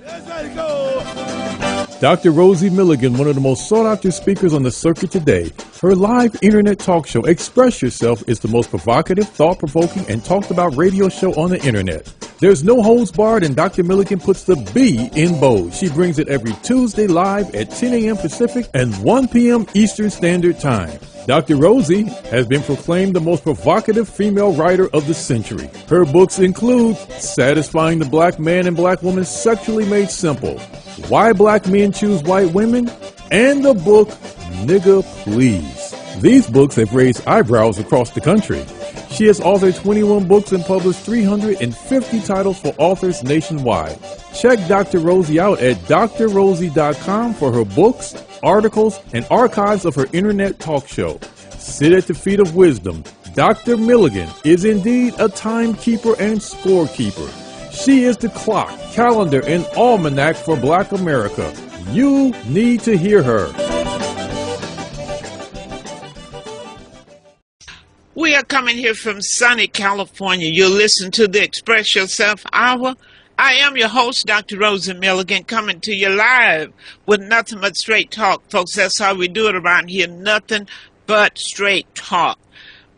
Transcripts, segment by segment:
Let's go. Dr. Rosie Milligan, one of the most sought-after speakers on the circuit today. Her live internet talk show, Express Yourself, is the most provocative, thought-provoking, and talked-about radio show on the internet. There's no holds barred, and Dr. Milligan puts the B in bold. She brings it every Tuesday live at 10 a.m. Pacific and 1 p.m. Eastern Standard Time. Dr. Rosie has been proclaimed the most provocative female writer of the century. Her books include Satisfying the Black Man and Black Woman Sexually Made Simple, Why Black Men Choose White Women, and the book Nigga Please. These books have raised eyebrows across the country. She has authored 21 books and published 350 titles for authors nationwide. Check Dr. Rosie out at drrosie.com for her books, articles, and archives of her internet talk show. Sit at the feet of wisdom. Dr. Milligan is indeed a timekeeper and scorekeeper. She is the clock, calendar, and almanac for Black America. You need to hear her. We are coming here from sunny California. You'll listen to the Express Yourself Hour. I am your host, Dr. Rosie Milligan, coming to you live with nothing but straight talk. Folks, that's how we do it around here, nothing but straight talk.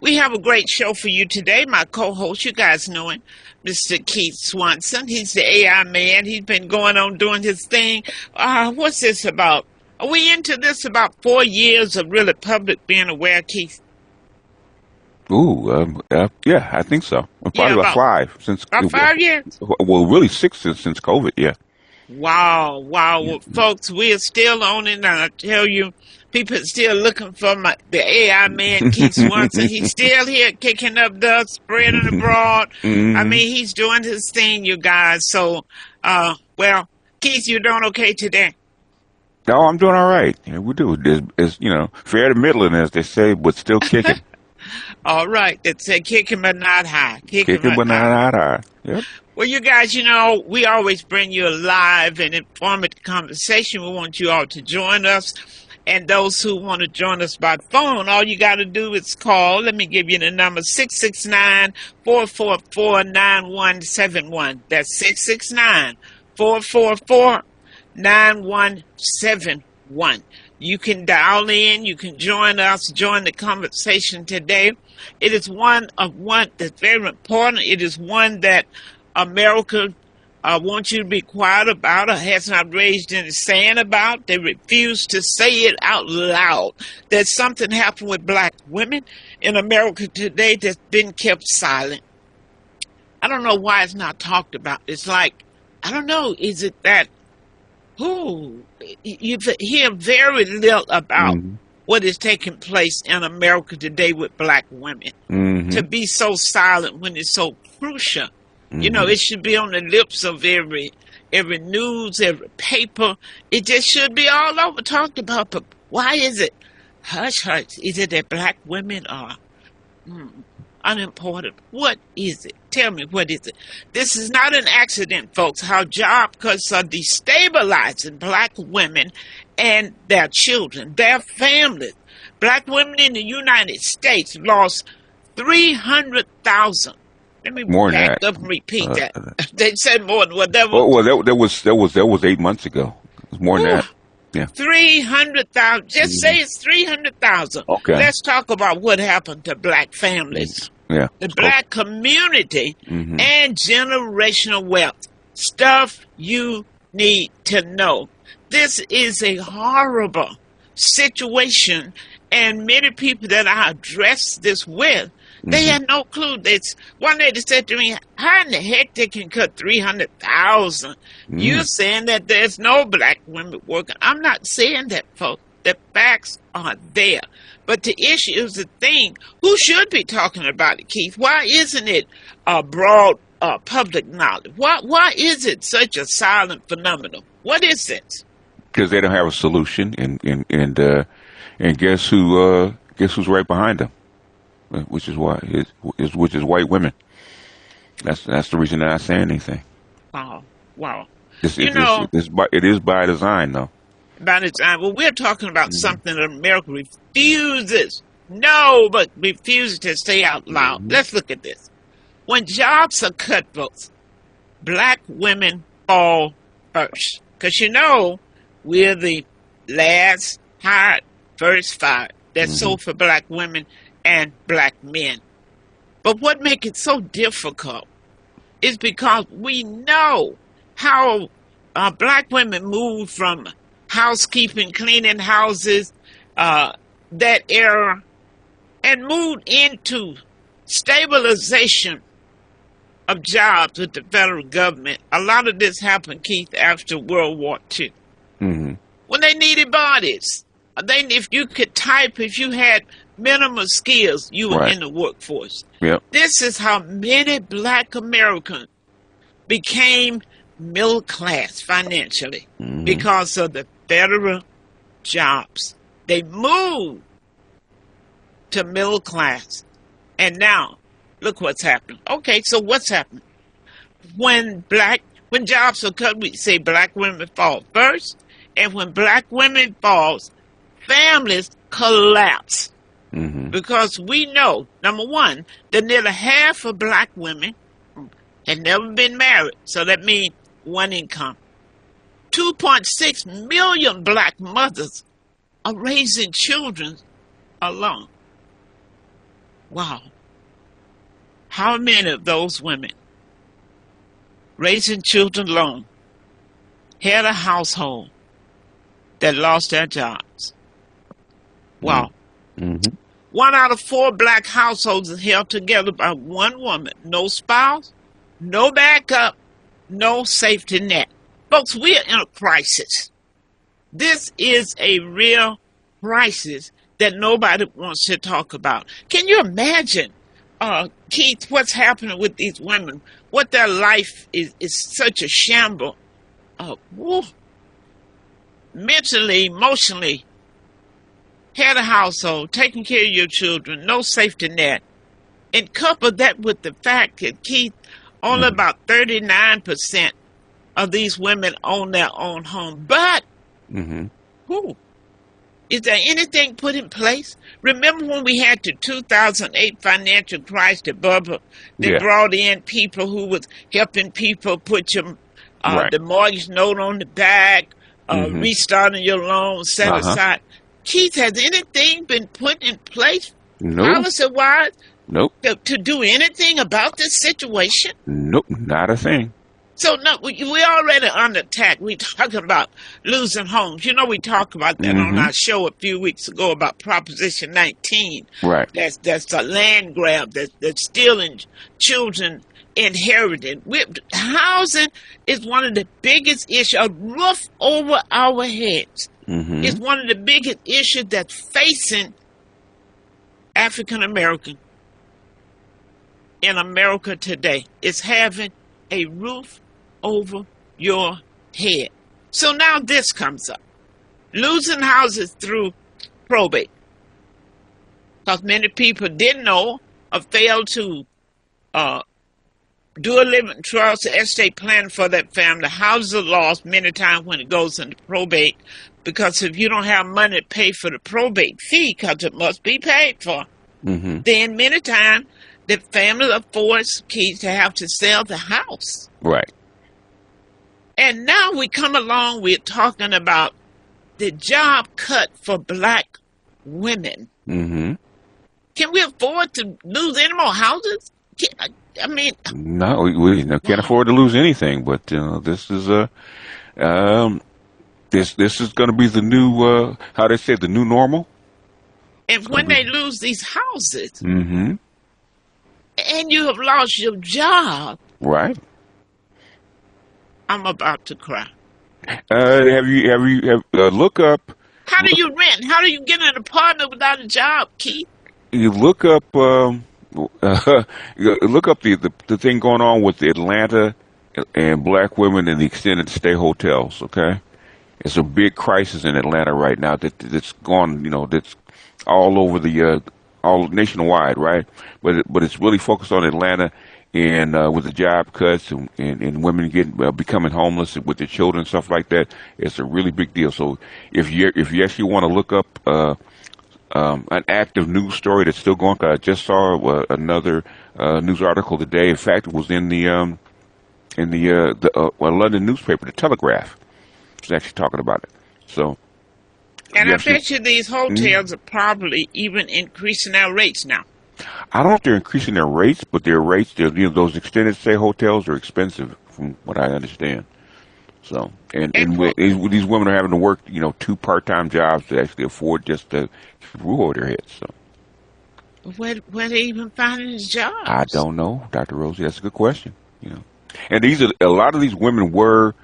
We have a great show for you today. My co-host, you guys know him, Mr. Keith Swanson. He's the AI man. He's been going on doing his thing. What's this about? Are we into this about 4 years of really public being aware, Keith? Ooh, yeah, I think so. Probably about 5 since. About 5 years? Well, really 6 since COVID. Yeah. Wow. Well, folks, we are still on it, and I tell you, people are still looking for the AI man, Keith Swanson. He's still here kicking up dust, spreading abroad. I mean, he's doing his thing, you guys. So, well, Keith, you doing okay today? No, I'm doing all right. Yeah, we do. It's fair to middling, as they say, but still kicking. All right. It's kicking but not high. Kicking but not high. Yep. Well, you guys, we always bring you a live and informative conversation. We want you all to join us. And those who want to join us by phone, all you got to do is call. Let me give you the number, 669-444-9171. That's 669-444-9171. You can dial in. You can join us, join the conversation today. It is one that's very important. It is one that America wants you to be quiet about or has not raised any sand about. They refuse to say it out loud. That something happened with Black women in America today that's been kept silent. I don't know why it's not talked about. It's like, I don't know, is it that you hear very little about what is taking place in America today with Black women. To be so silent when it's so crucial. It should be on the lips of every news, every paper. It just should be all over talked about. But why is it hush? Is it that Black women are unimportant? What is it? Tell me, what is it? This is not an accident, folks, how job cuts are destabilizing Black women and their children, their families. Black women in the United States lost 300,000. Let me back up and repeat that. They said more than whatever. Well, that was 8 months ago. It was more than that. Yeah. 300,000. Just say it's 300,000. Okay. Let's talk about what happened to Black families. Yeah. The Black community and generational wealth. Stuff you need to know. This is a horrible situation, and many people that I address this with, they had no clue. One lady said to me, how in the heck they can cut 300,000? You're saying that there's no Black women working. I'm not saying that, folks. The facts are there. But the issue is the thing. Who should be talking about it, Keith? Why isn't it broad public knowledge? Why is it such a silent phenomenon? What is this? Because they don't have a solution, and guess who's right behind them? Which is white women. That's the reason they're not saying anything. Wow. It is by design, though. By design. Well, we're talking about something that America refuses to say out loud. Let's look at this. When jobs are cut, folks, Black women fall first. Because we're the last hired, first fired. That's so for black women and black men. But what makes it so difficult is because we know how black women moved from housekeeping, cleaning houses, that era, and moved into stabilization of jobs with the federal government. A lot of this happened, Keith, after World War II. When they needed bodies. If you could type, if you had minimum skills, you were in the workforce. Yep. This is how many black Americans became middle class financially because of the federal jobs. They moved to middle class. And now, look what's happened. Okay, so what's happened? When jobs are cut, we say black women fall first. And when black women falls, families collapse. Because we know, number one, that nearly half of black women had never been married. So that means one income. 2.6 million black mothers are raising children alone. Wow. How many of those women raising children alone had a household that lost their jobs? Wow. 1 out of 4 black households is held together by one woman. No spouse, no backup, no safety net. Folks, we're in a crisis. This is a real crisis that nobody wants to talk about. Can you imagine, Keith, what's happening with these women? What their life is such a shamble. Mentally, emotionally, had a household, taking care of your children, no safety net. And couple that with the fact that, Keith, only about 39% of these women own their own home. But, is there anything put in place? Remember when we had the 2008 financial crisis that they brought in people who was helping people put the mortgage note on the back, restarting your loan, set aside. Keith, has anything been put in place, policy-wise, to do anything about this situation? Nope, not a thing. So, no, we already under attack. We talking about losing homes. We talked about that on our show a few weeks ago about Proposition 19. Right. That's a land grab that's stealing children inherited. Housing is one of the biggest issues. A roof over our heads is one of the biggest issues that's facing African American in America today. It's having a roof over your head. So now this comes up. Losing houses through probate. Because many people didn't know or failed to do a living trust, estate plan for that family. Houses are lost many times when it goes into probate, because if you don't have money to pay for the probate fee, because it must be paid for, then many times the family are forced, Keith, to have to sell the house. Right. And now we come along, we're talking about the job cut for black women. Can we afford to lose any more houses? I mean, no, we can't afford to lose anything. But this is this is going to be the new how they say, the new normal. And when they lose these houses, and you have lost your job, right? I'm about to cry. Have you look up? How do you rent? How do you get an apartment without a job, Keith? You look up. Look up the thing going on with the Atlanta and black women in the extended stay hotels. Okay, it's a big crisis in Atlanta right now that's gone. That's all over all nationwide, right? But it's really focused on Atlanta, and with the job cuts and women becoming homeless with their children, stuff like that. It's a really big deal. So if you actually want to look up an active news story that's still going, cause I just saw another news article today. In fact, it was in the London newspaper, the Telegraph, was actually talking about it. So, and I bet you these hotels are probably even increasing their rates now. I don't know if they're increasing their rates, but their rates, those extended stay hotels are expensive, from what I understand. So, and these women are having to work, 2 part-time jobs to actually afford just to keep a roof over their heads. So, where they even finding these jobs? I don't know, Dr. Rosie. That's a good question. And a lot of these women were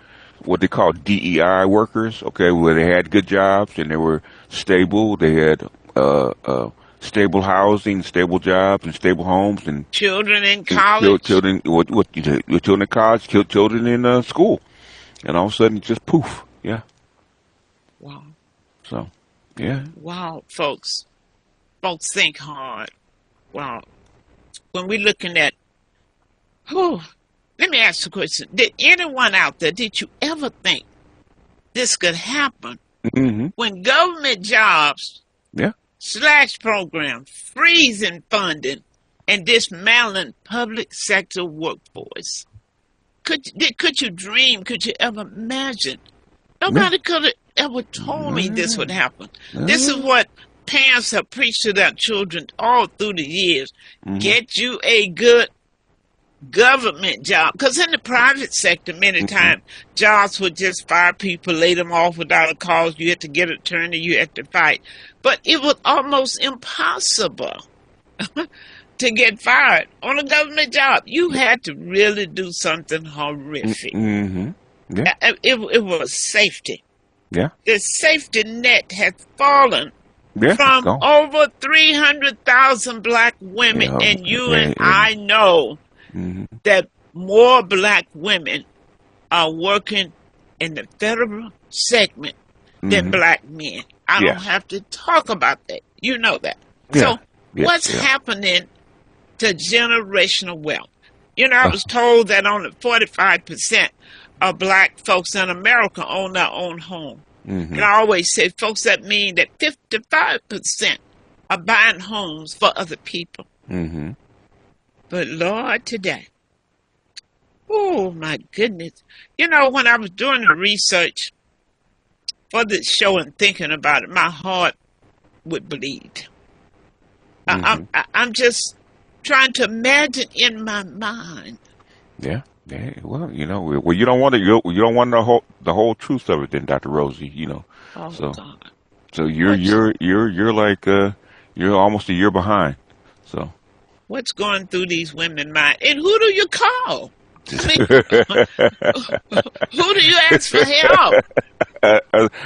what they call DEI workers. Okay, where they had good jobs and they were stable. They had stable housing, stable jobs, and stable homes, and children in college. Children in college, children in school, and all of a sudden, just poof. Yeah. Wow. So, yeah. Wow, folks think hard. Wow. When we're looking at, let me ask you a question. Did anyone out there, did you ever think this could happen when government jobs slash programs, freezing funding, and dismantling public sector workforce? Could you dream? Could you ever imagine? Nobody could have ever told me this would happen. This is what parents have preached to their children all through the years. Get you a good government job, because in the private sector many times jobs would just fire people, lay them off without a cause. You had to get an attorney, you had to fight, but it was almost impossible to get fired on a government job. You had to really do something horrific. It was safety. The safety net has fallen from over 300,000 black women, and you and I know that more black women are working in the federal segment than black men. I don't have to talk about that. You know that. So what's happening to generational wealth? I was told that only 45% of black folks in America own their own home. And I always say, folks, that mean that 55% are buying homes for other people. But Lord, today, oh my goodness. When I was doing the research for this show and thinking about it, my heart would bleed. I'm just trying to imagine in my mind. Yeah. Well, you don't want the whole truth of it, then, Dr. Rosie. God. So you're like you're almost a year behind. So. What's going through these women's minds? And who do you call? I mean, who do you ask for help?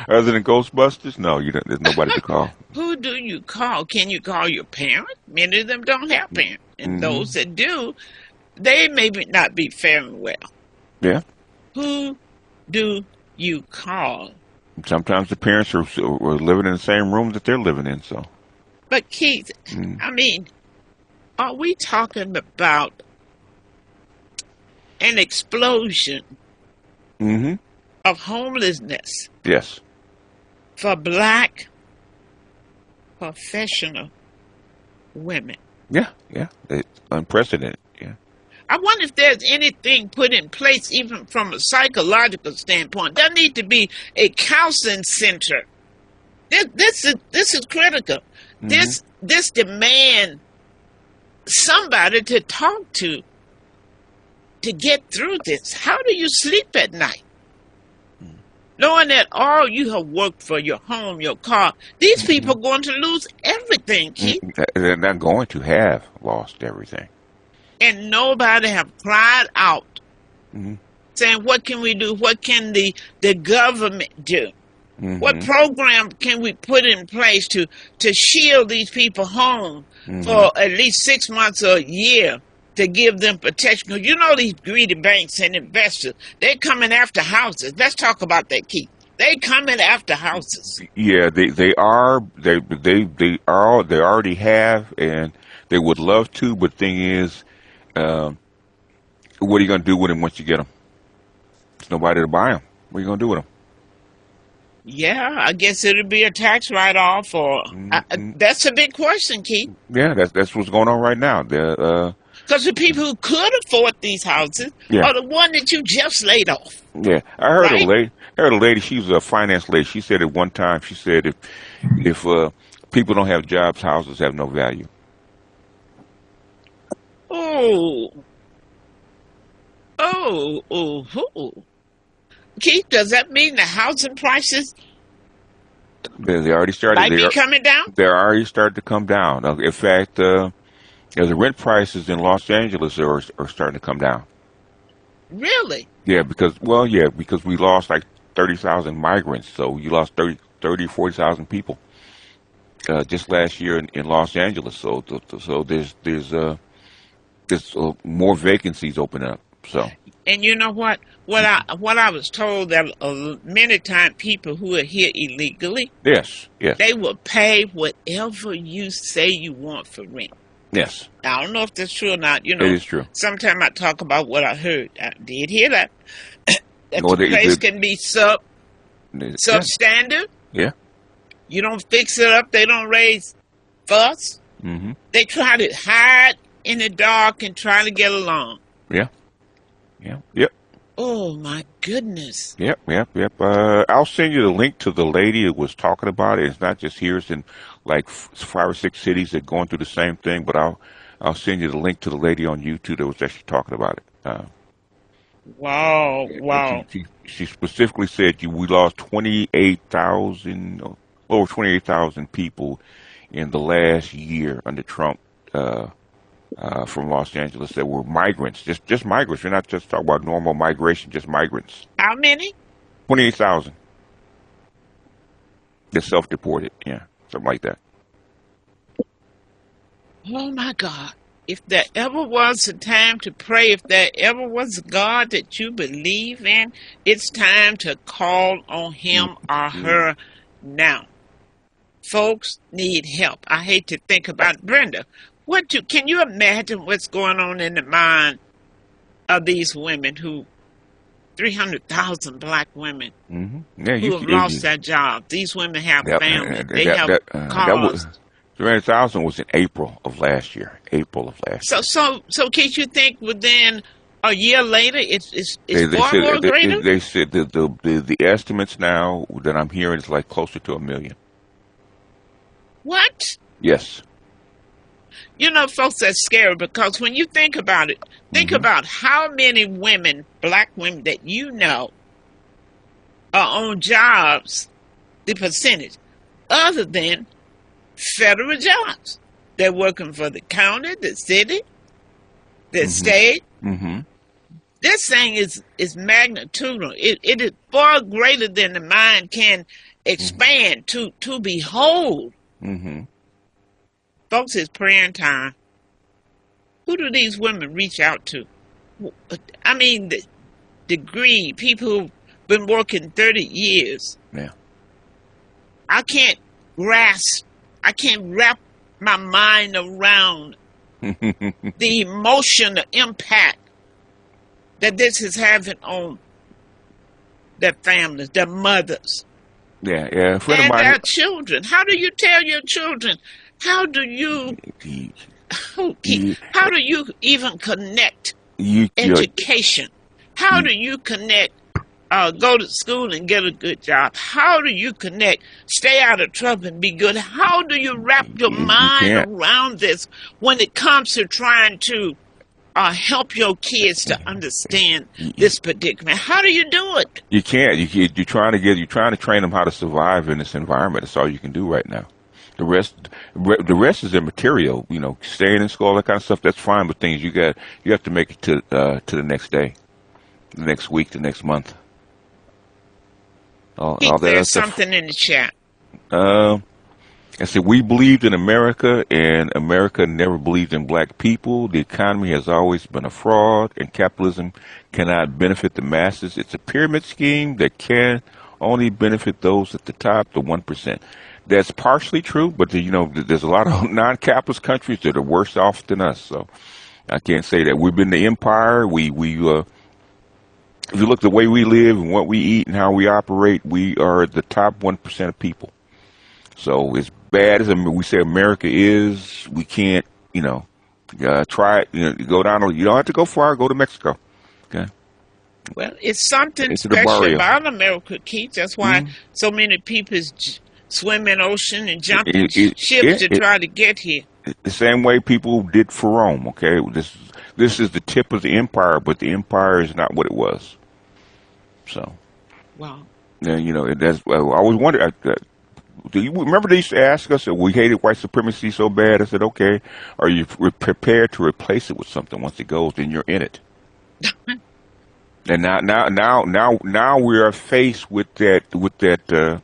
Other than Ghostbusters? No, there's nobody to call. Who do you call? Can you call your parents? Many of them don't have parents. And those that do, they may not be faring well. Yeah. Who do you call? Sometimes the parents are living in the same room that they're living in. So. But Keith, I mean, are we talking about an explosion of homelessness? Yes. For black professional women. Yeah. It's unprecedented. Yeah. I wonder if there's anything put in place, even from a psychological standpoint. There needs to be a counseling center. This is critical. This demands somebody to talk to get through this. How do you sleep at night? Knowing that all you have worked for, your home, your car, these people are going to lose everything, Keith. They're not going to have lost everything. And nobody have cried out saying, what can we do? What can the government do? What program can we put in place to shield these people home for at least 6 months or a year to give them protection? Because these greedy banks and investors, they're coming after houses. Let's talk about that, Keith. They coming after houses. Yeah, they are. They already have, and they would love to. But the thing is, what are you going to do with them once you get them? There's nobody to buy them. What are you going to do with them? Yeah, I guess it'll be a tax write-off, or that's a big question, Keith. Yeah, that's what's going on right now. Because the people who could afford these houses are the one that you just laid off. Yeah, I heard a lady. She was a finance lady. She said at one time, she said if people don't have jobs, houses have no value. Oh. Keith, does that mean the housing prices They already started. might be coming down? They're already starting to come down. In fact, the rent prices in Los Angeles are starting to come down. Really? Yeah, because we lost like 30,000 migrants. So you lost 40,000 people just last year in Los Angeles. So there's more vacancies open up. So. And you know what? What I was told that many times people who are here illegally, yes, they will pay whatever you say you want for rent. Yes. I don't know if that's true or not. You know, it is true. Sometimes I talk about what I heard. I did hear that. That the place can be substandard. Yeah. You don't fix it up. They don't raise fuss. Mm-hmm. They try to hide in the dark and try to get along. Yeah. Yep. Oh, my goodness. Yep. I'll send you the link to the lady who was talking about it. It's not just here. It's in like 5 or 6 cities that are going through the same thing. But I'll send you the link to the lady on YouTube that was actually talking about it. Wow. She specifically said we lost 28,000, over 28,000 people in the last year under Trump from Los Angeles that were migrants, just migrants. We're not just talking about normal migration, just migrants. How many? 28,000. They're self-deported, yeah, something like that. Oh, my God. If there ever was a time to pray, if there ever was a God that you believe in, it's time to call on him or her now. Folks need help. I hate to think about Brenda. Can you imagine what's going on in the mind of these women 300,000 black women who have lost their job? These women have families. They have cars. 300,000 was in April of last year. So, Keith, you think within a year later, it's far more greater? They said the estimates now that I'm hearing is like closer to 1 million. What? Yes. You know, folks, that's scary because when you think about it, think about how many women, black women that you know, are on jobs, the percentage, other than federal jobs. They're working for the county, the city, the state. Mm-hmm. This thing is magnitudinal. It is far greater than the mind can expand to behold. Mm-hmm. Folks, it's praying time. Who do these women reach out to? I mean, the degree, people who've been working 30 years. Yeah. I can't wrap my mind around the emotional impact that this is having on their families, their mothers. Yeah. And their children. How do you tell your children? How do you even connect education? How do you connect go to school and get a good job? How do you connect, stay out of trouble and be good? How do you wrap your mind around this when it comes to trying to help your kids to understand this predicament? How do you do it? You can't. You're trying to train them how to survive in this environment. That's all you can do right now. The rest is immaterial. You know, staying in school, all that kind of stuff. That's fine, but things you have to make it to the next day, the next week, the next month. There's something in the chat. I said, we believed in America, and America never believed in black people. The economy has always been a fraud, and capitalism cannot benefit the masses. It's a pyramid scheme that can only benefit those at the top, the 1%. That's partially true, but there's a lot of non-capitalist countries that are worse off than us. So I can't say that. We've been the empire. If you look the way we live and what we eat and how we operate, we are the top 1% of people. So as bad as we say America is, we can't, Try it. You go down. You don't have to go far. Go to Mexico. Okay. Well, it's something Into the special barrio. about America, Keith. That's why so many people swim in ocean and jump in ships to try to get here. The same way people did for Rome. Okay. This is the tip of the empire, but the empire is not what it was. So. Wow. Yeah, that's. I always wondered. Do you remember they used to ask us if we hated white supremacy so bad? I said, okay, are you prepared to replace it with something once it goes? Then you're in it. And now we are faced with that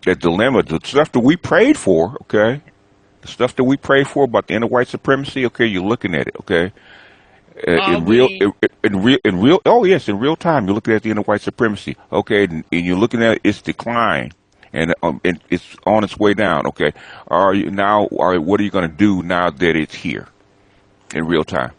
dilemma. The stuff that we prayed for, okay, the stuff that we prayed for about the end of white supremacy, okay, you're looking at it, okay. In real time, you're looking at the end of white supremacy, okay, and you're looking at its decline, and it's on its way down, okay. What are you going to do now that it's here in real time?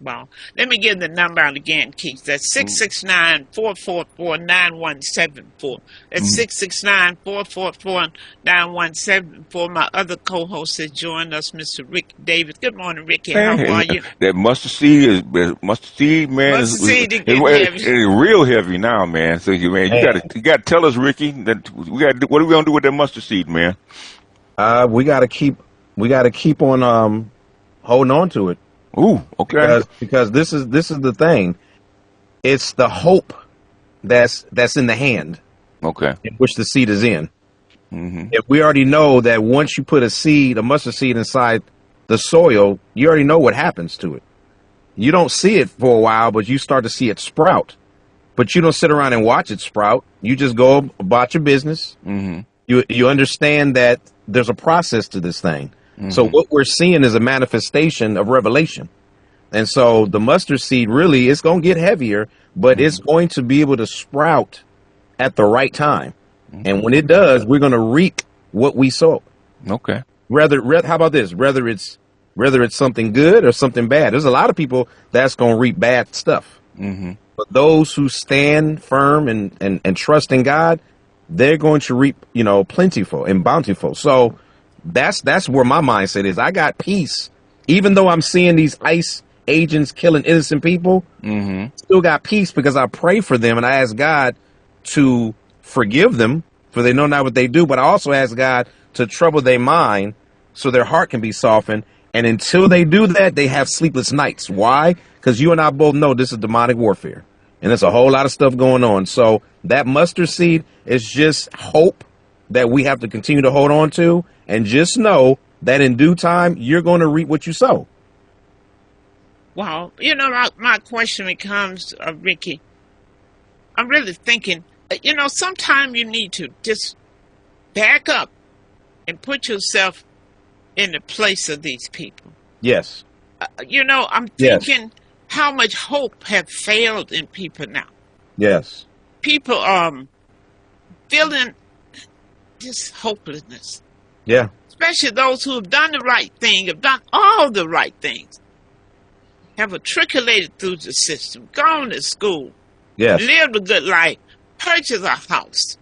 Wow. Let me give the number out again, Keith. That's 669-444-9174. That's 669-444-9174. My other co-host has joined us, Mr. Rick Davis. Good morning, Ricky. How are you? That mustard seed, man. Mustard seed is real heavy now, man. So you got to tell us, Ricky, that what are we gonna do with that mustard seed, man? We got to keep on holding on to it. Ooh, okay. Because this is the thing. It's the hope that's in the hand. Okay. In which the seed is in. Mm-hmm. If we already know that once you put a mustard seed inside the soil, you already know what happens to it. You don't see it for a while, but you start to see it sprout. But you don't sit around and watch it sprout. You just go about your business. Mm-hmm. You understand that there's a process to this thing. Mm-hmm. So what we're seeing is a manifestation of revelation. And so the mustard seed really is going to get heavier, but it's going to be able to sprout at the right time. Mm-hmm. And when it does, we're going to reap what we sow. Okay. How about this? Whether it's something good or something bad. There's a lot of people that's going to reap bad stuff. Mm-hmm. But those who stand firm and trust in God, they're going to reap, plentiful and bountiful. So that's where my mindset is. I got peace, even though I'm seeing these ICE agents killing innocent people. Mm-hmm. Still got peace because I pray for them and I ask God to forgive them, for they know not what they do. But I also ask God to trouble their mind so their heart can be softened. And until they do that, they have sleepless nights. Why? Because you and I both know this is demonic warfare, and there's a whole lot of stuff going on. So that mustard seed is just hope that we have to continue to hold on to. And just know that in due time, you're going to reap what you sow. Wow. My question becomes, Ricky, I'm really thinking, sometimes you need to just back up and put yourself in the place of these people. Yes. I'm thinking how much hope have failed in people now. Yes. People feeling this hopelessness. Yeah. Especially those who have done the right thing, have done all the right things, have matriculated through the system, gone to school, lived a good life, purchased a house,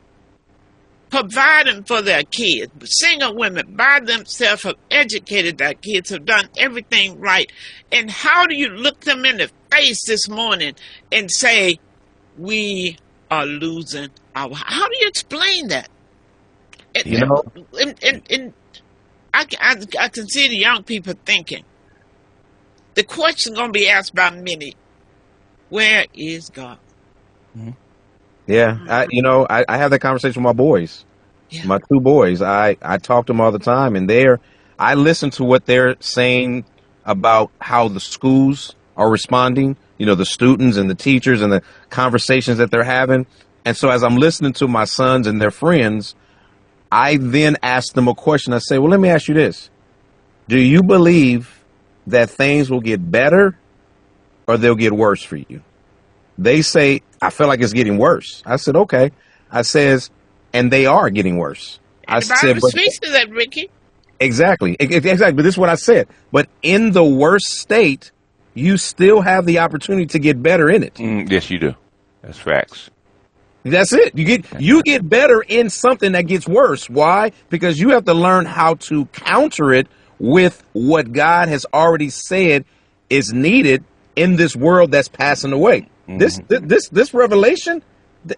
providing for their kids. Single women by themselves have educated their kids, have done everything right. And how do you look them in the face this morning and say, we are losing our... How do you explain that? And I can see the young people thinking, the question going to be asked by many, where is God? Mm-hmm. Yeah, I have that conversation with my boys, my two boys. I talk to them all the time, and I listen to what they're saying about how the schools are responding, the students and the teachers and the conversations that they're having. And so as I'm listening to my sons and their friends, I then ask them a question. I say, well, let me ask you this. Do you believe that things will get better or they'll get worse for you? They say, I feel like it's getting worse. I said, okay. I says, and they are getting worse. And the Bible speaks to that, Ricky. Exactly. Exactly. But this is what I said. But in the worst state, you still have the opportunity to get better in it. Yes, you do. That's facts. That's it. You get better in something that gets worse. Why? Because you have to learn how to counter it with what God has already said is needed in this world that's passing away. This revelation,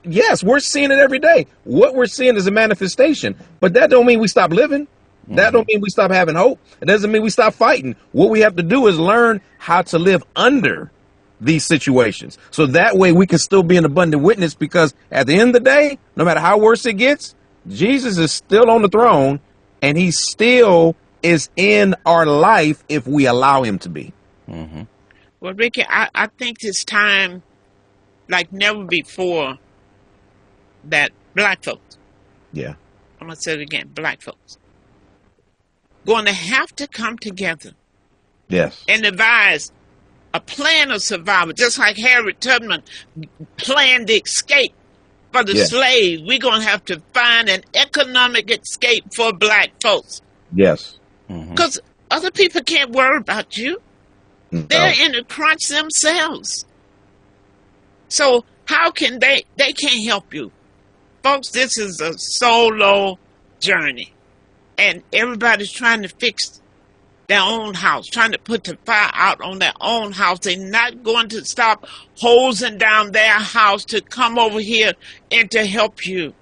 yes, we're seeing it every day. What we're seeing is a manifestation, but that don't mean we stop living. That don't mean we stop having hope. It doesn't mean we stop fighting. What we have to do is learn how to live under these situations. So that way we can still be an abundant witness, because at the end of the day, no matter how worse it gets, Jesus is still on the throne, and he still is in our life if we allow him to be. Well, Ricky, I think it's time like never before that black folks, Yeah. I'm going to say it again, black folks, going to have to come together Yes. and devise a plan of survival, just like Harriet Tubman planned the escape for the slaves. We're going to have to find an economic escape for black folks. Yes. Because other people can't worry about you. No. They're in a crunch themselves. So how can they can't help you. Folks, this is a solo journey. And everybody's trying to fix their own house, trying to put the fire out on their own house. They're not going to stop hosing down their house to come over here and to help you.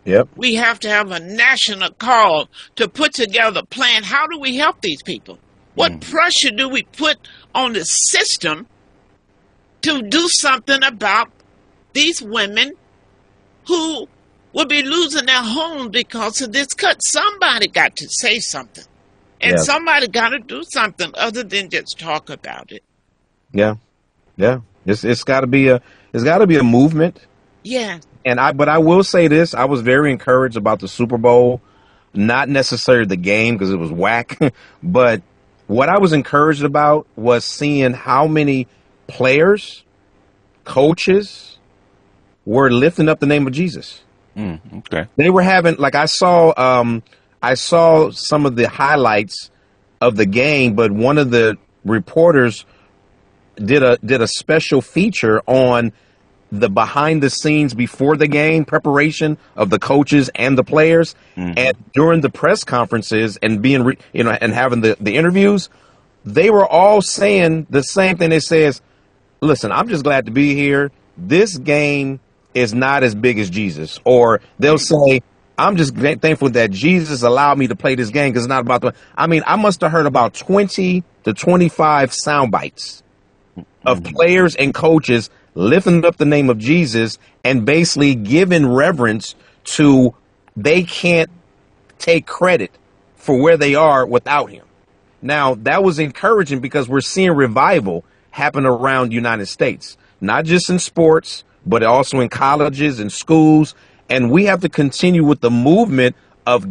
Yep. We have to have a national call to put together a plan. How do we help these people? What pressure do we put on the system to do something about these women who will be losing their home because of this cut? Somebody got to say something. And somebody got to do something other than just talk about it. Yeah. It's got to be a movement. Yeah. But I will say this: I was very encouraged about the Super Bowl, not necessarily the game because it was whack, but what I was encouraged about was seeing how many players, coaches, were lifting up the name of Jesus. Okay. They were having, like, I saw some of the highlights of the game, but one of the reporters did a special feature on the behind the scenes before the game preparation of the coaches and the players. And during the press conferences and being, and having the interviews, they were all saying the same thing. They says, listen, I'm just glad to be here. This game is not as big as Jesus. Or they'll say, I'm just thankful that Jesus allowed me to play this game because it's not about I must have heard about 20 to 25 sound bites of players and coaches lifting up the name of Jesus and basically giving reverence to, they can't take credit for where they are without him. Now, that was encouraging because we're seeing revival happen around the United States, not just in sports, but also in colleges and schools. And we have to continue with the movement of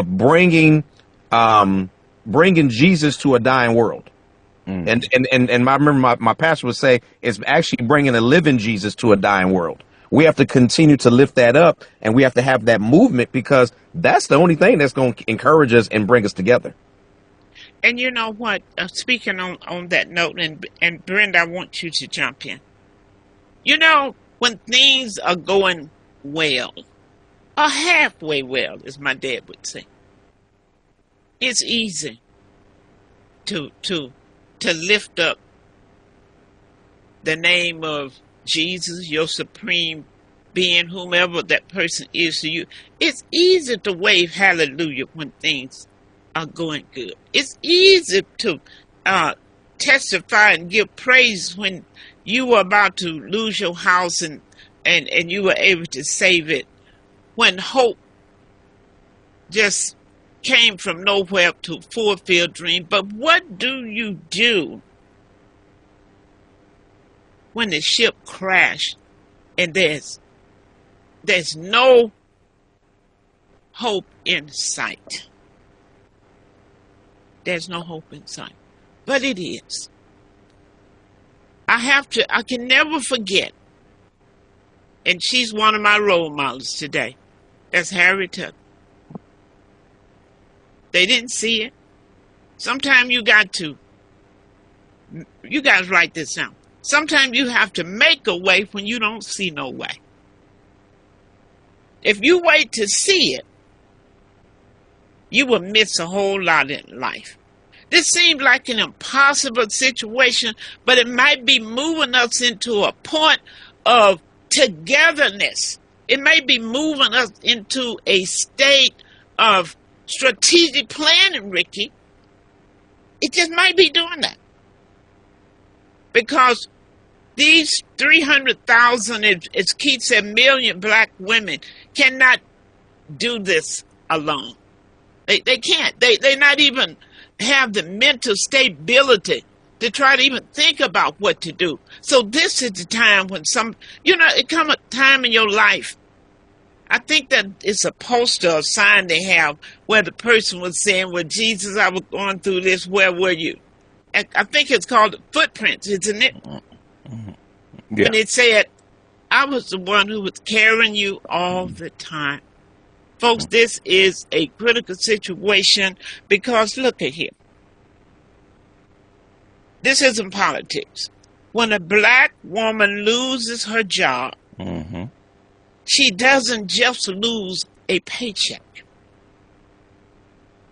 bringing Jesus to a dying world. And I remember my pastor would say it's actually bringing a living Jesus to a dying world. We have to continue to lift that up, and we have to have that movement because that's the only thing that's going to encourage us and bring us together. And you know what? Speaking on that note, and Brenda, I want you to jump in. You know, when things are going well, or halfway well, as my dad would say, it's easy to lift up the name of Jesus, your supreme being, whomever that person is to you. It's easy to wave hallelujah when things are going good. It's easy to testify and give praise when you were about to lose your house and you were able to save it. When hope just came from nowhere to fulfill dream. But what do you do when the ship crashed and there's no hope in sight? There's no hope in sight. But it is. I can never forget, and she's one of my role models today. That's Harriet Tubman. They didn't see it. Sometimes you guys write this down. Sometimes you have to make a way when you don't see no way. If you wait to see it, you will miss a whole lot in life. This seems like an impossible situation, but it might be moving us into a point of togetherness. It may be moving us into a state of strategic planning, Ricky. It just might be doing that. Because these 300,000, as Keith said, million black women cannot do this alone. They can't. They not even have the mental stability to try to even think about what to do. So this is the time when it comes a time in your life. I think that it's a poster or sign they have where the person was saying, well, Jesus, I was going through this. Where were you? I think it's called Footprints, isn't it? Yeah. And it said, I was the one who was carrying you all the time. Folks, this is a critical situation because look at here. This isn't politics. When a black woman loses her job, she doesn't just lose a paycheck.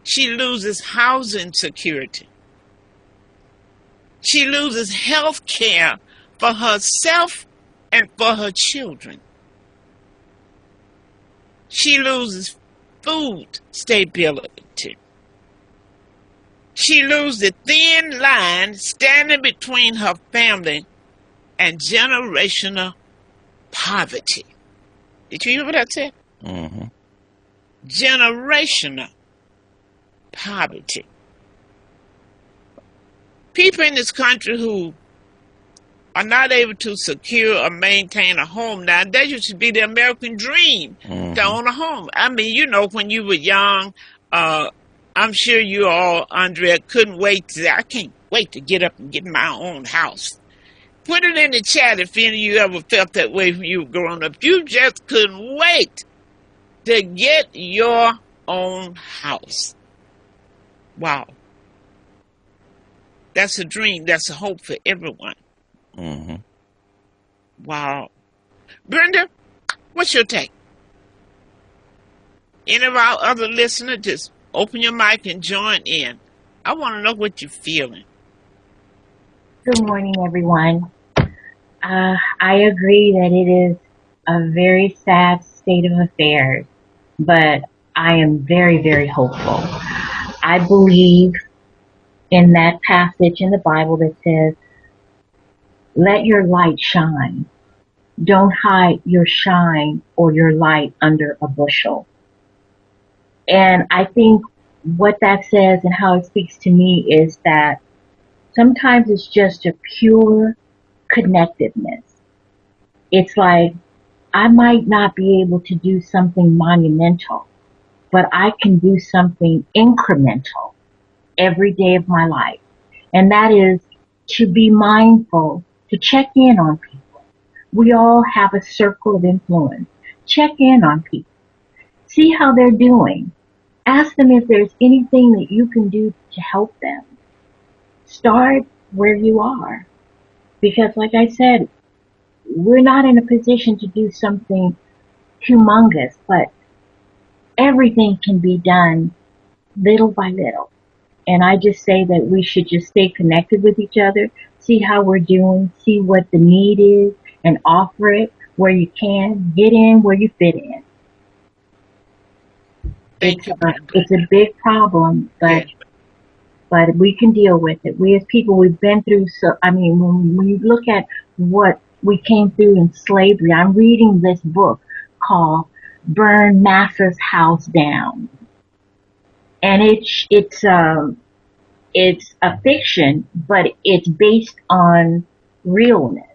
She loses housing security. She loses health care for herself and for her children. She loses food stability. She loses the thin line standing between her family and generational poverty. Did you hear what I said? Generational poverty. People in this country who are not able to secure or maintain a home now, that used to be the American dream, to own a home. I mean, when you were young, I'm sure you all, Andrea, couldn't wait I can't wait to get up and get my own house. Put it in the chat if any of you ever felt that way when you were growing up. You just couldn't wait to get your own house. Wow. That's a dream. That's a hope for everyone. Wow. Brenda, what's your take? Any of our other listeners, just open your mic and join in. I want to know what you're feeling. Good morning, everyone. I agree that it is a very sad state of affairs, but I am very, very hopeful. I believe in that passage in the Bible that says, let your light shine. Don't hide your shine or your light under a bushel. And I think what that says and how it speaks to me is that sometimes it's just a pure connectedness. It's like, I might not be able to do something monumental, but I can do something incremental every day of my life. And that is to be mindful, to check in on people. We all have a circle of influence. Check in on people. See how they're doing. Ask them if there's anything that you can do to help them. Start where you are. Because like I said, we're not in a position to do something humongous, but everything can be done little by little. And I just say that we should just stay connected with each other, see how we're doing, see what the need is, and offer it where you can. Get in where you fit in. It's a big problem, but we can deal with it. We as people, we've been through when you look at what we came through in slavery, I'm reading this book called Burn Massa's House Down. And it's a fiction, but it's based on realness.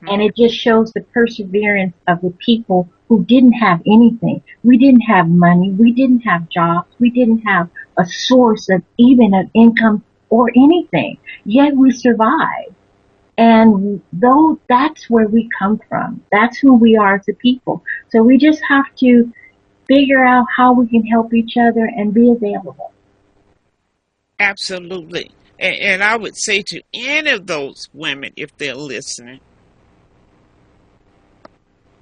And it just shows the perseverance of the people who didn't have anything. We didn't have money. We didn't have jobs. We didn't have a source of even of income or anything. Yet we survived. And though that's where we come from, that's who we are as a people. So we just have to figure out how we can help each other and be available. Absolutely. And I would say to any of those women, if they're listening,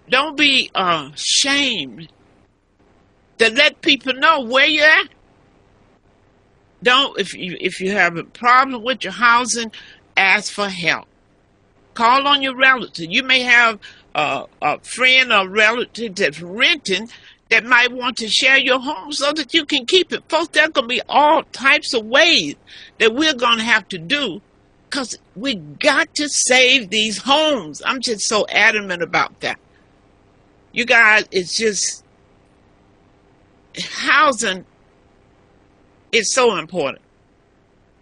don't be ashamed to let people know where you're at. Don't, if you have a problem with your housing, ask for help. Call on your relative. You may have a friend or relative that's renting that might want to share your home so that you can keep it. Folks, there are going to be all types of ways that we're going to have to do, because we got to save these homes. I'm just so adamant about that. You guys, it's just, housing is so important.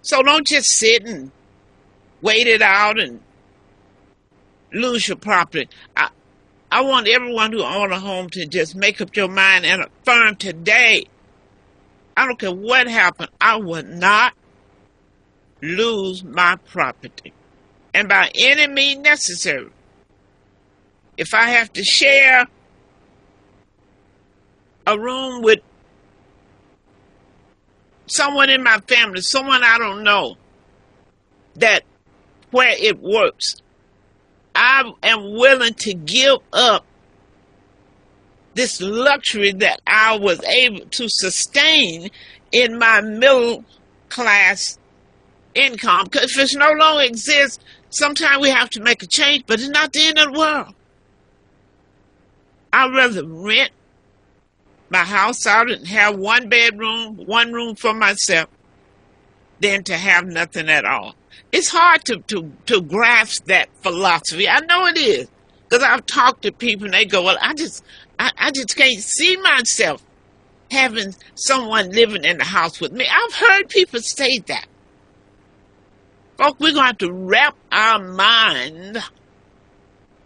So don't just sit and wait it out and lose your property. I want everyone who owns a home to just make up your mind and affirm today, I don't care what happened, I would not lose my property. And by any means necessary. If I have to share a room with someone in my family, someone I don't know, that where it works, I am willing to give up this luxury that I was able to sustain in my middle class income. Because if it no longer exists, sometimes we have to make a change, but it's not the end of the world. I'd rather rent my house out and have one bedroom, one room for myself, than to have nothing at all. It's hard to grasp that philosophy. I know it is, because I've talked to people and they go, well, I just can't see myself having someone living in the house with me. I've heard people say that. Folks, we're going to have to wrap our mind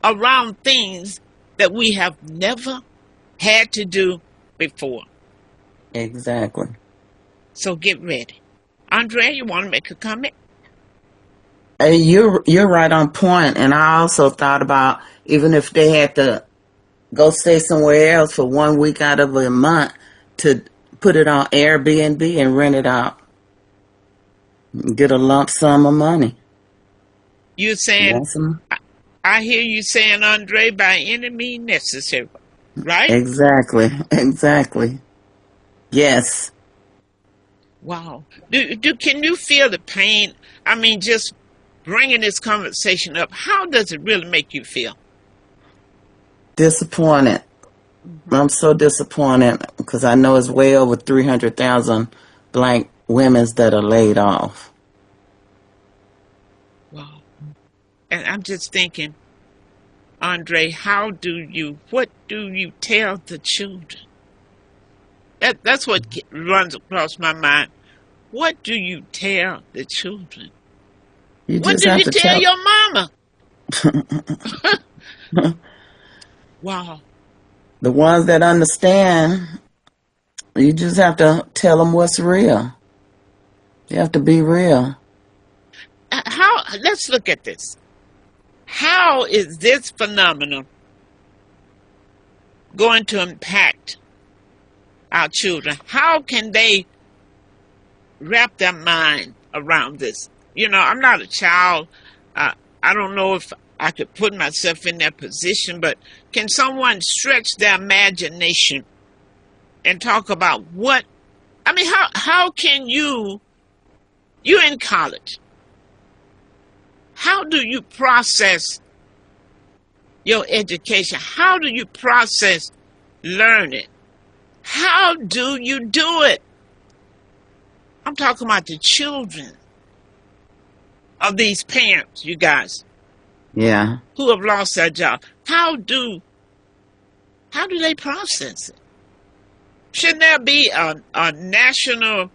around things that we have never had to do before. Exactly. So get ready. Andre, you want to make a comment? You're right on point, and I also thought about even if they had to go stay somewhere else for 1 week out of a month, to put it on Airbnb and rent it out, get a lump sum of money. You're saying, Awesome. I hear you saying, Andre, by any means necessary, right? Exactly. Yes. Wow. Can you feel the pain? I mean, just bringing this conversation up, how does it really make you feel? Disappointed. I'm so disappointed because I know it's way over 300,000 Black women that are laid off. Wow. And I'm just thinking, Andre, what do you tell the children? That's what runs across my mind. What do you tell the children? What do you tell your mama? Wow. The ones that understand, you just have to tell them what's real. You have to be real. Let's look at this. How is this phenomenon going to impact our children? How can they wrap their mind around this? You know, I'm not a child. I don't know if I could put myself in that position, but can someone stretch their imagination and talk about how can you're in college. How do you process your education? How do you process learning? How do you do it? I'm talking about the children of these parents, you guys. Yeah. Who have lost their job. How do they process it? Shouldn't there be a national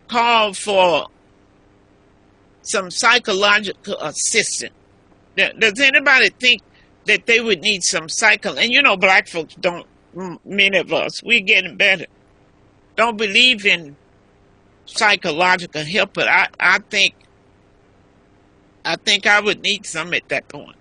call for some psychological assistance? Does anybody think that they would need some and you know, Black folks don't, many of us, we're getting better, don't believe in psychological help, but I think I would need some at that point.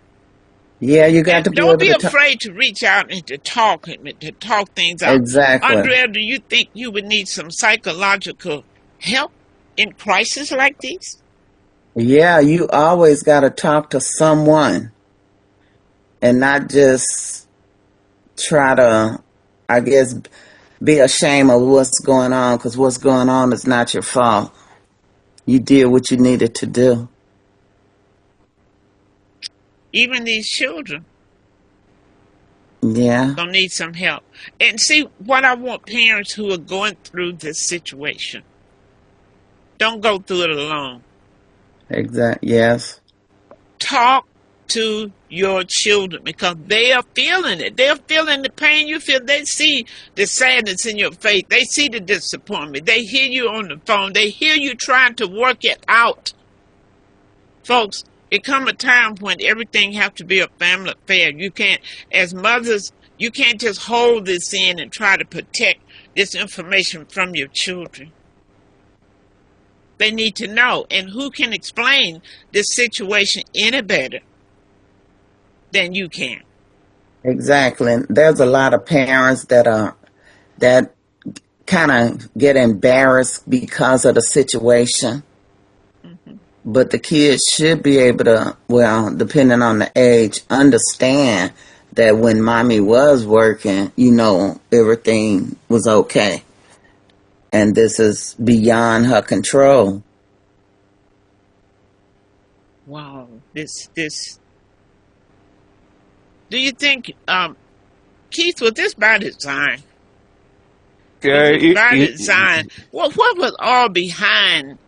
Yeah, you got to be don't able be to afraid to reach out and to talk things out. Exactly. Andrea, do you think you would need some psychological help in crises like these? Yeah, you always got to talk to someone and not just try to, I guess, be ashamed of what's going on, because what's going on is not your fault. You did what you needed to do. Even these children Yeah, gonna need some help. And see, what I want parents who are going through this situation, don't go through it alone. exactly. Yes, Talk to your children because they are feeling it. They're feeling the pain you feel. They see the sadness in your face. They see the disappointment. They hear you on the phone. They hear you trying to work it out. Folks, it come a time when everything has to be a family affair. You can't, as mothers, you can't just hold this in and try to protect this information from your children. They need to know. And who can explain this situation any better than you can? exactly. And there's a lot of parents that kind of get embarrassed because of the situation. But the kids should be able to, well, depending on the age, understand that when mommy was working, everything was okay. And this is beyond her control. Wow. This. Do you think, Keith, was this by design? Yeah, Was it by design? What was all behind?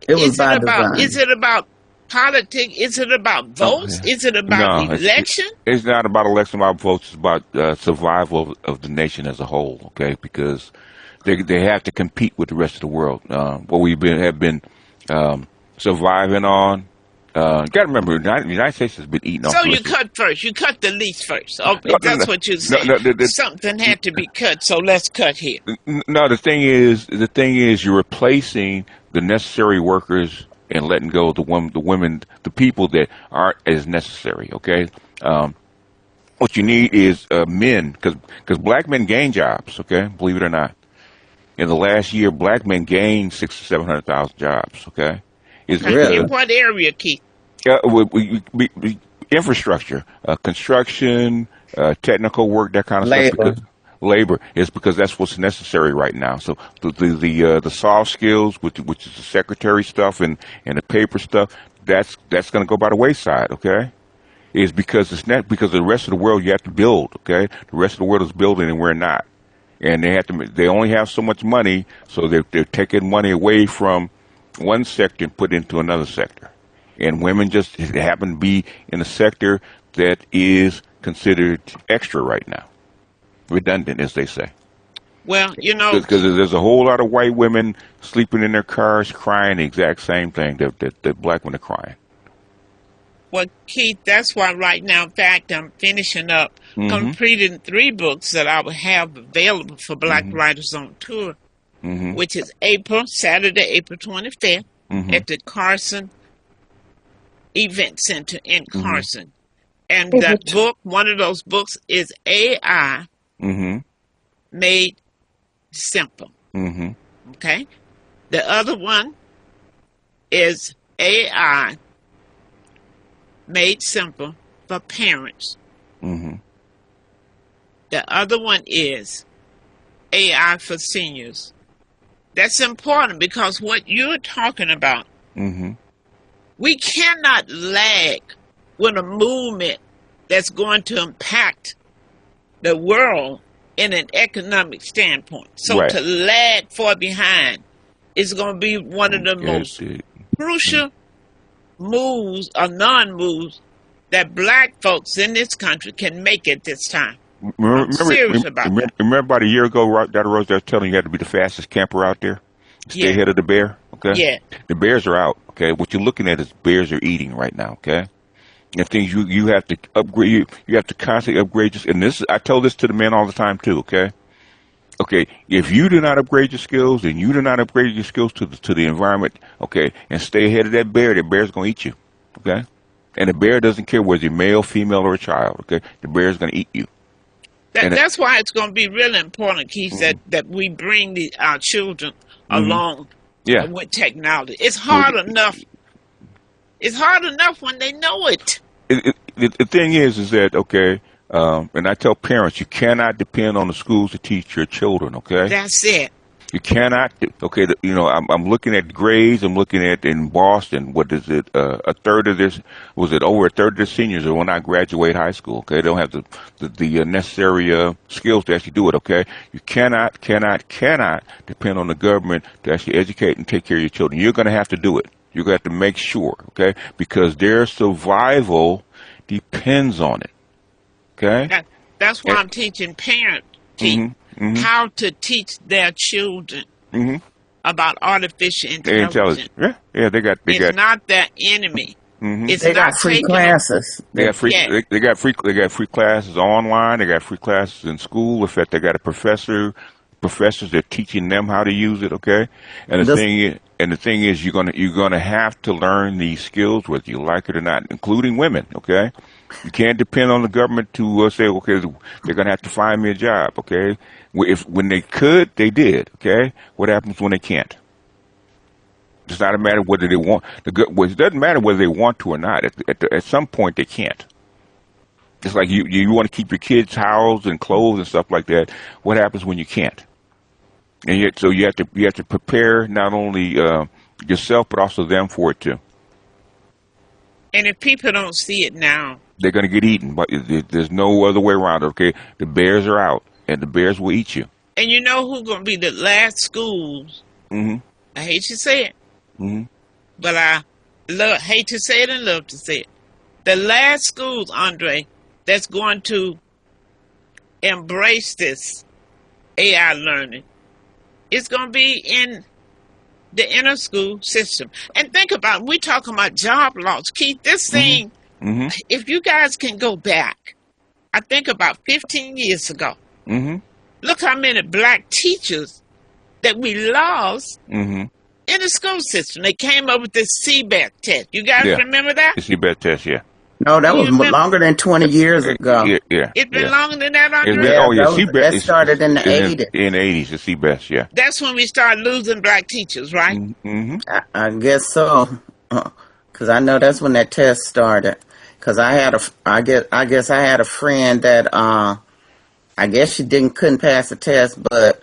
It was by design. Is it about politics? Is it about votes? Is it about election? It's not about election, about votes. It's about survival of the nation as a whole. Okay, because they have to compete with the rest of the world. What we have been surviving on. You got to remember, the United States has been eating off. So you cut first. You cut the least first. Oh, that's what you said. Something had to be cut, so let's cut here. No, the thing is, you're replacing the necessary workers and letting go of the women, the people that aren't as necessary. Okay, what you need is men, because black men gain jobs. Okay, believe it or not, in the last year, black men gained 600,000 to 700,000 jobs. Okay, really? In what area, Keith? Infrastructure, construction, technical work, that kind of stuff. Labor is because that's what's necessary right now. So the soft skills, which is the secretary stuff and the paper stuff, that's going to go by the wayside. Okay, is because it's not because the rest of the world you have to build. Okay, the rest of the world is building and we're not, and they only have so much money, so they're taking money away from one sector and put it into another sector, and women just happen to be in a sector that is considered extra right now. Redundant, as they say. Well, because there's a whole lot of white women sleeping in their cars crying the exact same thing that black women are crying. Well, Keith, that's why right now, in fact, I'm finishing up completing 3 books that I will have available for Black Writers on Tour, which is Saturday, April 25th at the Carson Event Center in Carson. And that book, one of those books is AI Made Simple. Okay? The other one is AI Made Simple for Parents. The other one is AI for Seniors. That's important because what you're talking about, we cannot lag with a movement that's going to impact the world in an economic standpoint. So to lag far behind is going to be one of the most crucial moves or non-moves that black folks in this country can make at this time. I'm serious about that. Remember about a year ago, Dr. Rose, I was telling you had to be the fastest camper out there? Stay ahead of the bear, okay? Yeah. The bears are out, okay? What you're looking at is bears are eating right now, okay? And things you have to upgrade, you have to constantly upgrade. And this, I tell this to the men all the time too, okay? Okay, if you do not upgrade your skills and you do not upgrade your skills to the environment, okay, and stay ahead of that bear's going to eat you, okay? And the bear doesn't care whether you're male, female, or a child, okay? The bear's going to eat you. That's why it's going to be really important, Keith, that we bring our children along with technology. It's hard enough. It's hard enough when they know it. The thing is that, okay, And I tell parents, you cannot depend on the schools to teach your children. Okay. That's it. You cannot. Okay, I'm looking at grades. I'm looking at in Boston. What is it? A third of this was it over a third of the seniors will not graduate high school. Okay, they don't have the necessary skills to actually do it. Okay, you cannot depend on the government to actually educate and take care of your children. You're going to have to do it. You're going to have to make sure. Okay, because their survival depends on it. Okay, that's why I'm teaching parents. How to teach their children about artificial intelligence. Yeah, they got. It's not their enemy. It's They not got free taking classes. They got free. They got free classes online. They got free classes in school. In fact, they got professors that are teaching them how to use it. Okay, and the thing is, you're gonna have to learn these skills whether you like it or not, including women. Okay, you can't depend on the government to say, okay, they're gonna have to find me a job. Okay, when they could, they did. Okay, what happens when they can't? It's not a matter whether they want. It doesn't matter whether they want to or not. At some point, they can't. It's like you want to keep your kids housed and clothed and stuff like that. What happens when you can't? And yet, so you have to prepare not only yourself but also them for it too. And if people don't see it now, they're going to get eaten. But there's no other way around it. Okay, the bears are out, and the bears will eat you. And you know who's going to be the last schools? I hate to say it, but I hate to say it and love to say it. The last schools, Andre, that's going to embrace this AI learning, it's going to be in the inner school system. And think about it, we're talking about job loss. Keith, this thing, if you guys can go back, I think about 15 years ago, look how many black teachers that we lost in the school system. They came up with this CBET test. You guys remember that? The CBET test, yeah. No, that was longer than 20 years ago. Yeah. It's been longer than that, Andre? CBET. That started in the 80s. In the 80s, the CBET, yeah. That's when we started losing black teachers, right? I guess so. Because I know that's when that test started. Because I guess I had a friend that I guess she couldn't pass the test, but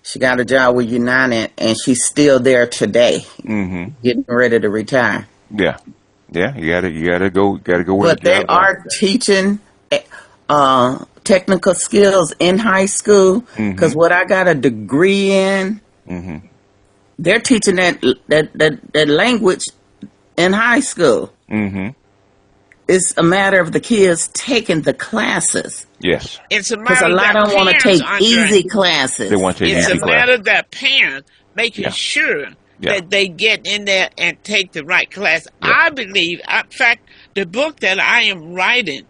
she got a job with United, and she's still there today, getting ready to retire. Yeah, you gotta go. But they are teaching technical skills in high school. Because what I got a degree in, they're teaching that language in high school. It's a matter of the kids taking the classes. Yes. It's a matter because a lot of them want to take easy classes. classes. They want to take It's easy a classes. matter that parents making sure that they get in there and take the right class. I believe, in fact, the book that I am writing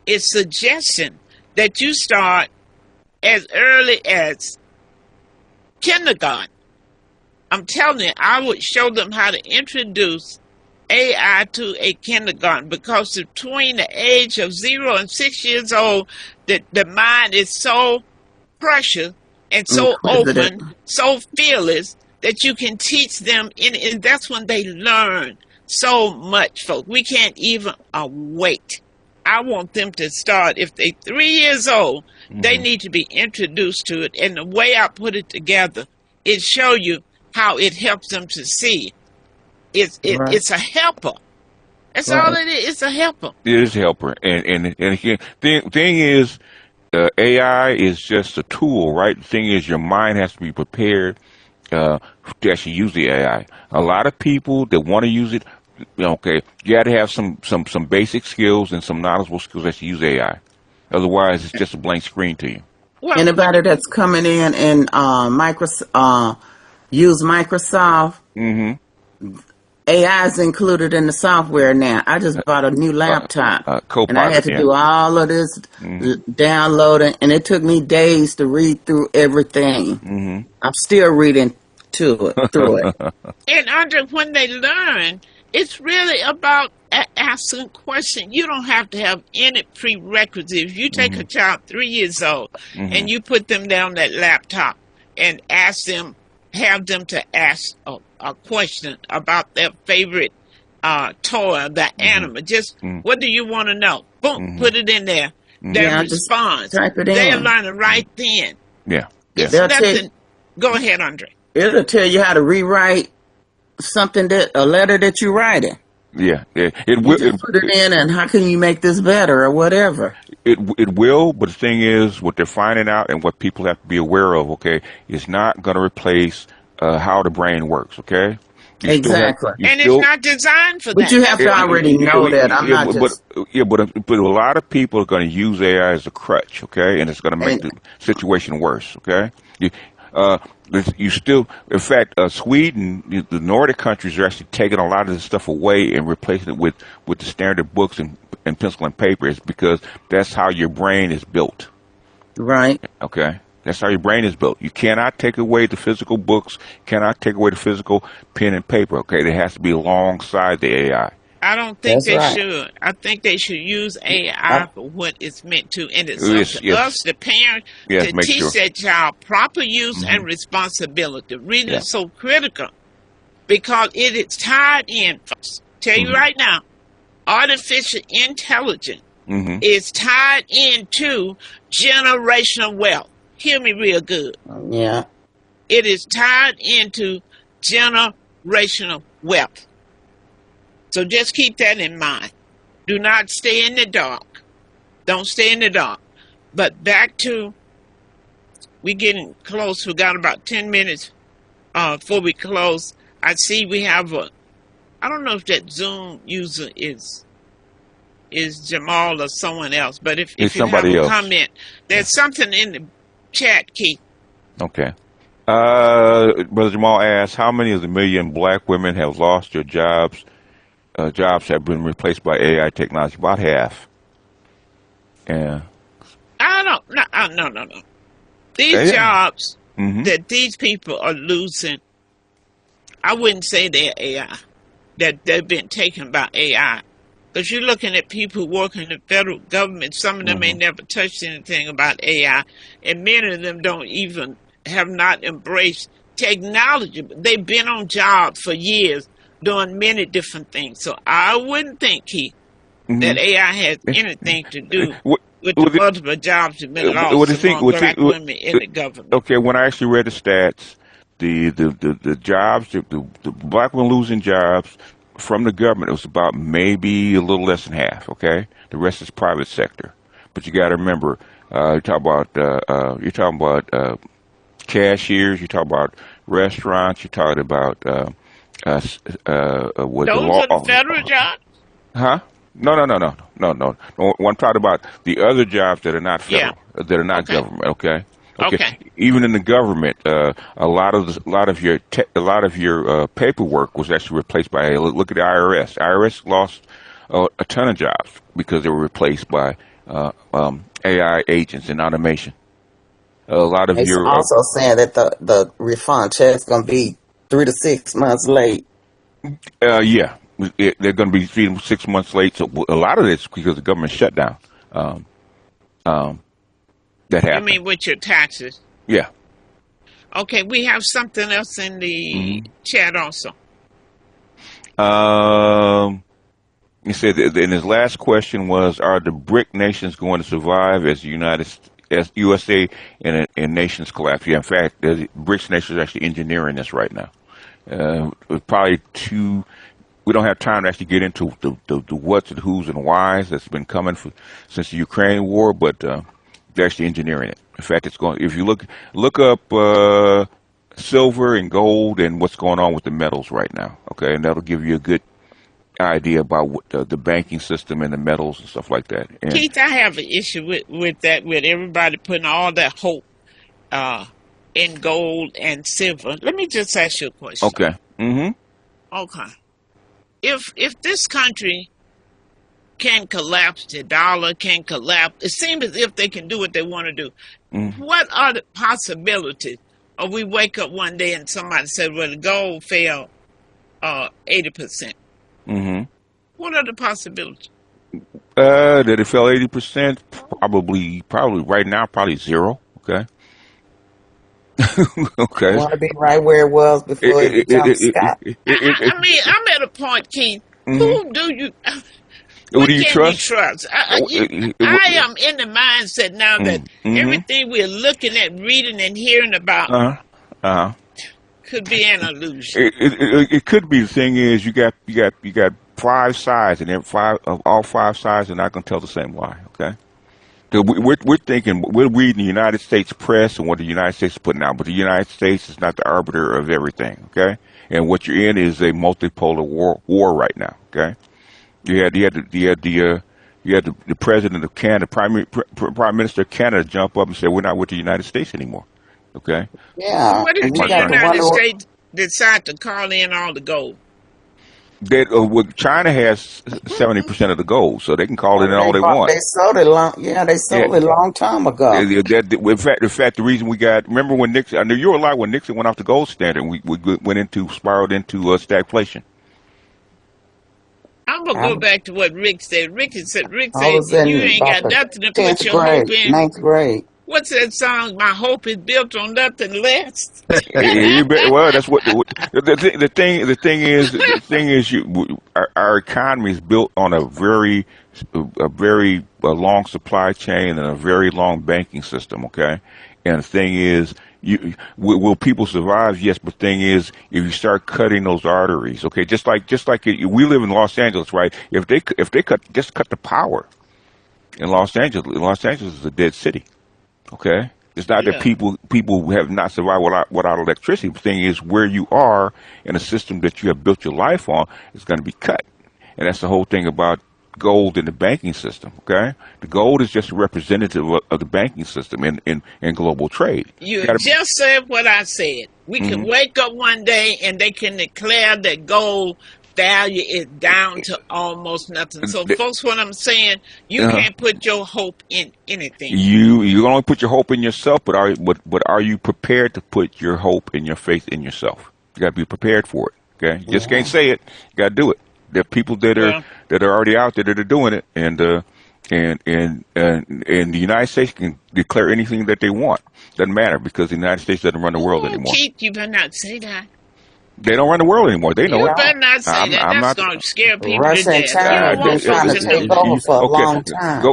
is suggesting that you start as early as kindergarten. I'm telling you, I would show them how to introduce AI to a kindergarten, because between the age of 0 and 6 years old, the mind is so precious and so open, so fearless, that you can teach them, and that's when they learn so much, folks. We can't even wait. I want them to start, if they're 3 years old, they need to be introduced to it. And the way I put it together, it show you how it helps them to see. It's a helper. That's all it is. It's a helper. It is a helper. And again, thing is, AI is just a tool, right? The thing is, your mind has to be prepared to actually use the AI. A lot of people that want to use it, okay, you got to have some basic skills and some knowledgeable skills that you use AI. Otherwise, it's just a blank screen to you. Well, anybody that's coming in and use Microsoft, AI is included in the software now. I just bought a new laptop, and I had to do all of this downloading, and it took me days to read through everything. I'm still reading through it. And Andre, when they learn, it's really about asking questions. You don't have to have any prerequisites. If you take a child 3 years old and you put them down that laptop and have them to ask a question about their favorite toy, the animal. Just what do you want to know? Boom, put it in there. that Yeah, just responds. type it They're in. learning right then. Yeah. It's They'll tell nothing. Go ahead, Andre. it'll tell you how to rewrite a letter that you're writing. Yeah. It You will. just put it in, and how can you make this better or whatever? It will, but the thing is, what they're finding out and what people have to be aware of, okay, is not going to replace how the brain works, okay? Exactly. And it's not designed for that. But you have to already know that. I'm not just. But a lot of people are going to use AI as a crutch, okay, and it's going to make the situation worse, okay. You still, in fact, Sweden, the Nordic countries are actually taking a lot of this stuff away and replacing it with the standard books and pencil and paper. It's because that's how your brain is built. Right. Okay. That's how your brain is built. You cannot take away the physical books, cannot take away the physical pen and paper. Okay. It has to be alongside the AI. I don't think That's right. should. I think they should use AI for what it's meant to. And it's up to us, the parents, to teach that child proper use and responsibility. Reading is so critical because it is tied in. Tell you right now, artificial intelligence is tied into generational wealth. Hear me real good. Yeah. It is tied into generational wealth. So just keep that in mind. Do not stay in the dark. Don't stay in the dark. But back to, we're getting close. We got about 10 minutes before we close. I see we have I don't know if that Zoom user is Jamal or someone else, but if you have a comment, there's something in the chat, Keith. Okay. Brother Jamal asks, how many of the million black women have lost their jobs? Jobs have been replaced by AI technology. About half. Yeah. I don't. No. These jobs that these people are losing, I wouldn't say they're AI. That they've been taken by AI. Because you're looking at people who work in the federal government. Some of them ain't never touched anything about AI, and many of them have not embraced technology. They've been on jobs for years, doing many different things. So I wouldn't think, Keith, that AI has anything to do with the multiple jobs that have been lost among black women in the government. Okay, when I actually read the stats, the jobs, the black women losing jobs from the government, it was about maybe a little less than half, okay? The rest is private sector. But you got to remember, you're talking about cashiers, you're talking about restaurants, you're talking about those are the federal jobs? Huh? No. I'm talking about the other jobs that are not federal, that are not government. Okay. Even in the government, a lot of your paperwork was actually replaced by. Look at the IRS. IRS lost a ton of jobs because they were replaced by AI agents and automation. A lot of your also saying that the refund check is going to be 3 to 6 months late. Yeah, they're going to be 3 to 6 months late. So a lot of this because the government shutdown. That happened. You mean with your taxes? Yeah. Okay, we have something else in the chat also. He said that, and his last question was: are the BRIC nations going to survive as USA and nations collapse? Yeah, in fact, the BRICS nations are actually engineering this right now. Probably we don't have time to actually get into the what's and who's and whys that's been coming since the Ukraine war, but they're actually engineering it. In fact, it's going. If you look up silver and gold and what's going on with the metals right now, okay, and that'll give you a good idea about what the banking system and the metals and stuff like that. And Keith, I have an issue with that, with everybody putting all that hope in gold and silver. Let me just ask you a question. Okay. Okay. If this country can collapse, the dollar can collapse, it seems as if they can do what they want to do. What are the possibilities? Or we wake up one day and somebody said, well, the gold fell 80%. What are the possibilities? That it fell 80%, probably right now, probably zero. Okay. Okay. I want to be right where it was before it jumped Scott. I mean, I'm at a point, Keith. Who do you? Who What do you can you trust? trust? I am in the mindset now that everything we're looking at, reading, and hearing about Uh-huh. could be an illusion. It could be. The thing is, you got five sides, and all five sides are not going to tell the same lie. Okay. So we're thinking, we're reading the United States press and what the United States is putting out, but the United States is not the arbiter of everything. Okay. And what you're in is a multipolar war right now. Okay. You had the president of Canada, prime minister of Canada, jump up and say, "We're not with the United States anymore." Okay. Yeah, What if and you the got to United wonder. States decide to call in all the gold? That China has 70% of the gold, so they can call it in all they want. They sold it long. Yeah, they sold it a long time ago. In fact, the reason we got, remember when Nixon, I know you were alive when Nixon went off the gold standard, and we spiraled into stagflation. I'm gonna go back to what Rick said. Rick said I was in you ain't got about the nothing to put 10th your hope grade, in. 9th grade. What's that song? My hope is built on nothing less. Well, that's what the thing is. Our economy is built on a very long supply chain and a very long banking system. Okay, and the thing is, will people survive? Yes, but the thing is, if you start cutting those arteries, okay, just like we live in Los Angeles, right? If they cut the power in Los Angeles is a dead city. Okay, it's not that people have not survived without electricity. The thing is, where you are in a system that you have built your life on is going to be cut, and that's the whole thing about gold in the banking system. Okay, the gold is just a representative of the banking system in global trade. You just said what I said. We can wake up one day and they can declare that gold value is down to almost nothing. So, folks, what I'm saying, you can't put your hope in anything. You only put your hope in yourself, but are you prepared to put your hope and your faith in yourself? You got to be prepared for it. Okay, you just can't say it. You got to do it. There are people that are already out there that are doing it, and the United States can declare anything that they want. Doesn't matter because the United States doesn't run the world anymore. Keith, you better not say that. They don't run the world anymore. They know you it. You better not say that. That's going to scare people Russia to and death. China You don't want trying to folks to take know. over for a long time.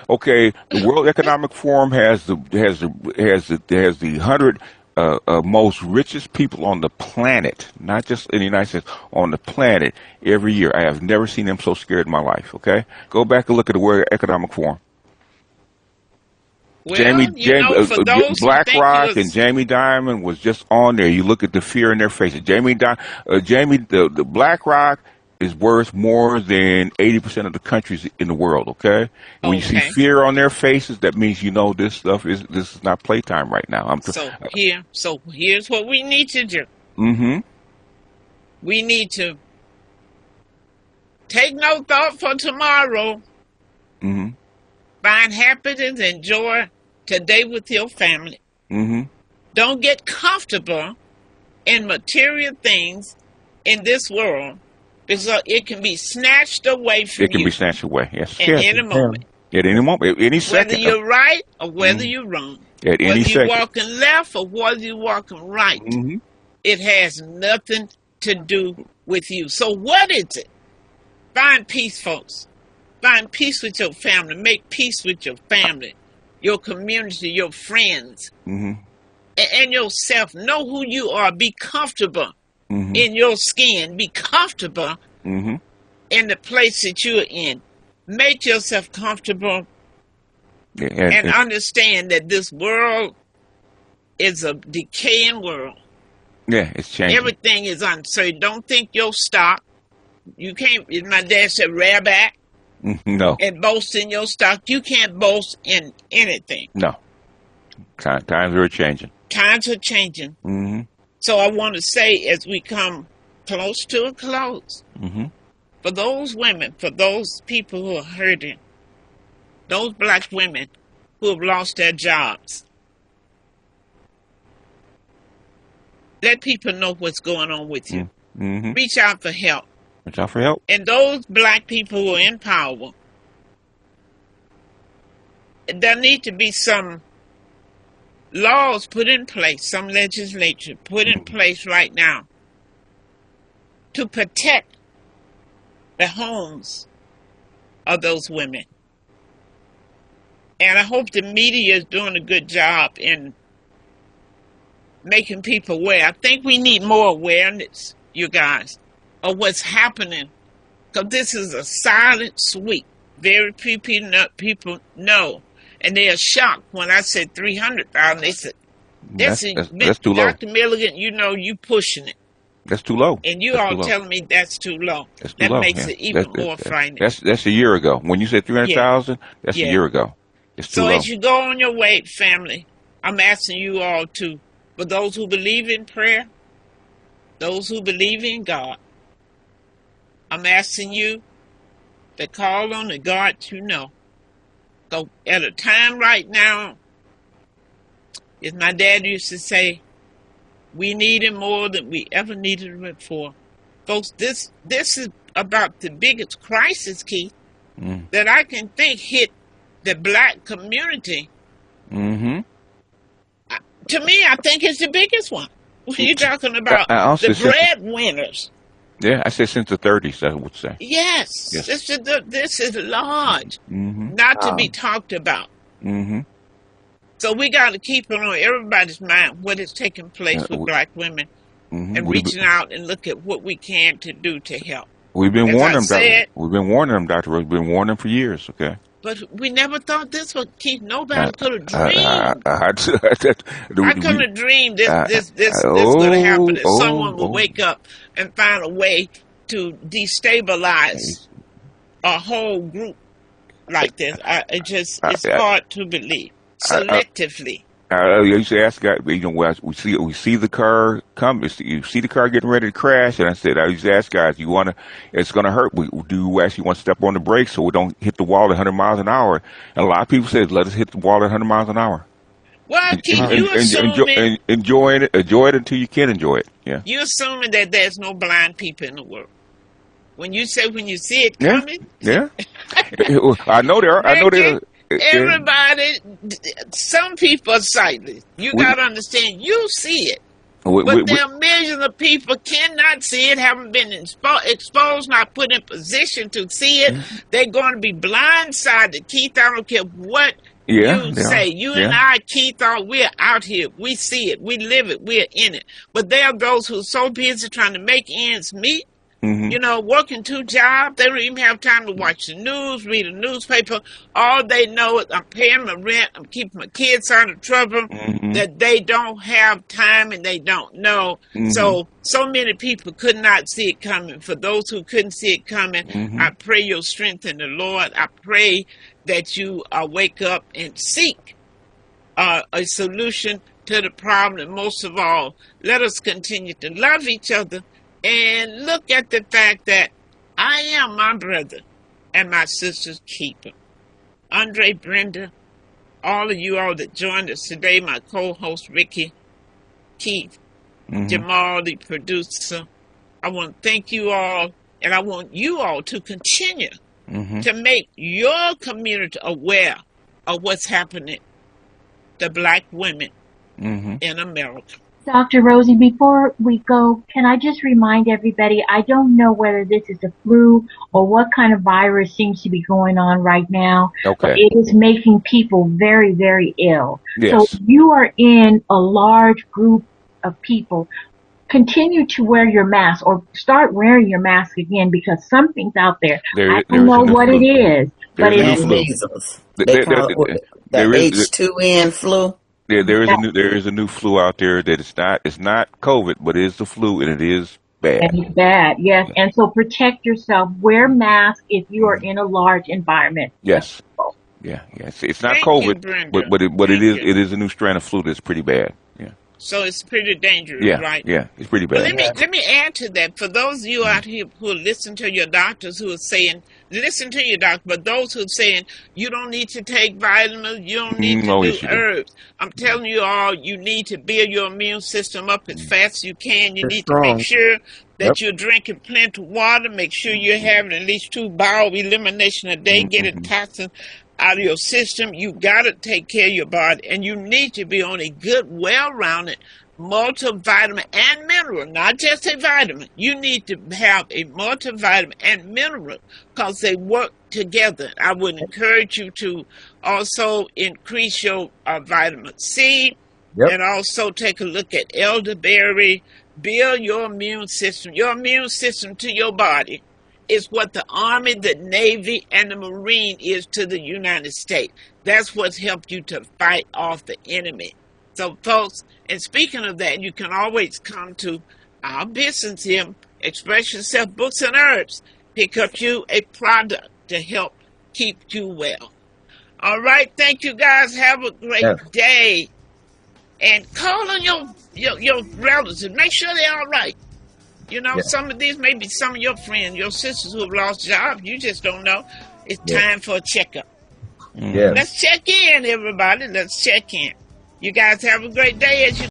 Okay. The World Economic Forum has the 100 most richest people on the planet, not just in the United States, on the planet every year. I have never seen them so scared in my life. Okay, go back and look at the World Economic Forum. Well, BlackRock and Jamie Dimon was just on there. You look at the fear in their faces. The BlackRock is worth more than 80% of the countries in the world. Okay, when you see fear on their faces, that means this is not playtime right now. So here's what we need to do. We need to take no thought for tomorrow. Find happiness and joy today with your family. Don't get comfortable in material things in this world because it can be snatched away from you. It can be snatched away, yes. At any moment. At any moment, any second. Whether you're right or whether you're wrong. At any second. Whether you're walking left or whether you're walking right. It has nothing to do with you. So what is it? Find peace, folks. Find peace with your family. Make peace with your family, your community, your friends, and yourself. Know who you are. Be comfortable in your skin. Be comfortable in the place that you're in. Make yourself comfortable and understand that this world is a decaying world. Yeah, it's changing. Everything is uncertain. Don't think you'll stop. You can't, my dad said, rear back. No. And boast in your stock. You can't boast in anything. No. Times are changing. Times are changing. So I want to say, as we come close to a close, for those women, for those people who are hurting, those black women who have lost their jobs, let people know what's going on with you. Reach out for help. Reach out for help. And those black people who are in power, there need to be some laws put in place, some legislation put in place right now to protect the homes of those women. And I hope the media is doing a good job in making people aware. I think we need more awareness, you guys, of what's happening. Because this is a silent sweep. Very few people know. And they are shocked when I said 300,000. They said, that's too low. Dr. Milligan, you pushing it. That's too low. And you all telling me that's too low. That makes it even more frightening. That's a year ago. When you said 300,000, that's a year ago. It's too low. So as you go on your way, family, I'm asking you all to, for those who believe in prayer, those who believe in God, I'm asking you to call on the God you know. So at a time right now, as my dad used to say, we need him more than we ever needed him before. Folks, this is about the biggest crisis, Keith, that I can think hit the black community. Mm-hmm. To me, I think it's the biggest one. When you're talking about the breadwinners. Yeah, I said since the 30s, I would say. Yes. This is large, not to be talked about. Mm-hmm. So we got to keep it on everybody's mind what is taking place with black women and reaching out and look at what we can to do to help. We've been warning them. We've been warning them, Dr. Rose. We've been warning them for years, okay? But we never thought this would keep. Nobody could have dreamed. I couldn't have dreamed this going to happen. That someone will wake up and find a way to destabilize a whole group like this. It's hard to believe. Selectively. I used to ask guys, we see the car come. You see the car getting ready to crash, and I used to ask guys, it's going to hurt. Do you actually want to step on the brakes so we don't hit the wall at 100 miles an hour? And a lot of people said, let us hit the wall at 100 miles an hour. Well, enjoy it until you can enjoy it. Yeah. You're assuming that there's no blind people in the world. When you see it coming, I know there are. I know there are. Everybody, some people are sightless. You got to understand, you see it. But there are millions of people cannot see it, haven't been exposed, not put in position to see it. They're going to be blindsided. Keith, I don't care what you say. You and I, Keith, we're out here. We see it. We live it. We're in it. But there are those who are so busy trying to make ends meet. Working 2 jobs. They don't even have time to watch the news, read a newspaper. All they know is I'm paying my rent, I'm keeping my kids out of trouble, that they don't have time and they don't know. So many people could not see it coming. For those who couldn't see it coming, I pray your strength in the Lord. I pray that you wake up and seek a solution to the problem. And most of all, let us continue to love each other and look at the fact that I am my brother and my sister's keeper. Andre, Brenda, all of you all that joined us today, my co-host Ricky, Keith, Jamal, the producer, I want to thank you all, and I want you all to continue to make your community aware of what's happening to black women in America. Dr. Rosie, before we go, can I just remind everybody, I don't know whether this is a flu or what kind of virus seems to be going on right now. Okay. But it is making people very, very ill. Yes. So you are in a large group of people. Continue to wear your mask or start wearing your mask again because something's out there. I don't know what it is, but it's measles. They call it the H2N flu. There is a new flu out there that it's not COVID, but it is the flu and it is bad. And it's bad, yes. And so protect yourself. Wear masks if you are in a large environment. Yes. Yeah. It's not COVID, but it is a new strand of flu that's pretty bad. Yeah. So it's pretty dangerous, right? Yeah, it's pretty bad. But let me add to that. For those of you out here who listen to your doctors who are saying, listen to your doctor, but those who are saying, you don't need to take vitamins, you don't need to do herbs. I'm telling you all, you need to build your immune system up as fast as you can. You need to make sure that you're drinking plenty of water. Make sure you're having at least 2 bowel elimination a day. Get a toxin out of your system. You got to take care of your body, and you need to be on a good, well-rounded multivitamin and mineral, not just a vitamin. You need to have a multivitamin and mineral because they work together. I would encourage you to also increase your vitamin C. Yep. And also take a look at elderberry. Build your immune system. Your immune system to your body is what the Army, the Navy, and the Marine is to the United States. That's what's helped you to fight off the enemy. So, folks, and speaking of that, you can always come to our business here, Express Yourself Books and Herbs. Pick up you a product to help keep you well. All right. Thank you, guys. Have a great day. And call on your relatives. Make sure they're all right. You know, some of these may be some of your friends, your sisters who have lost jobs. You just don't know. It's time for a checkup. Yeah. Let's check in, everybody. Let's check in. You guys have a great day as you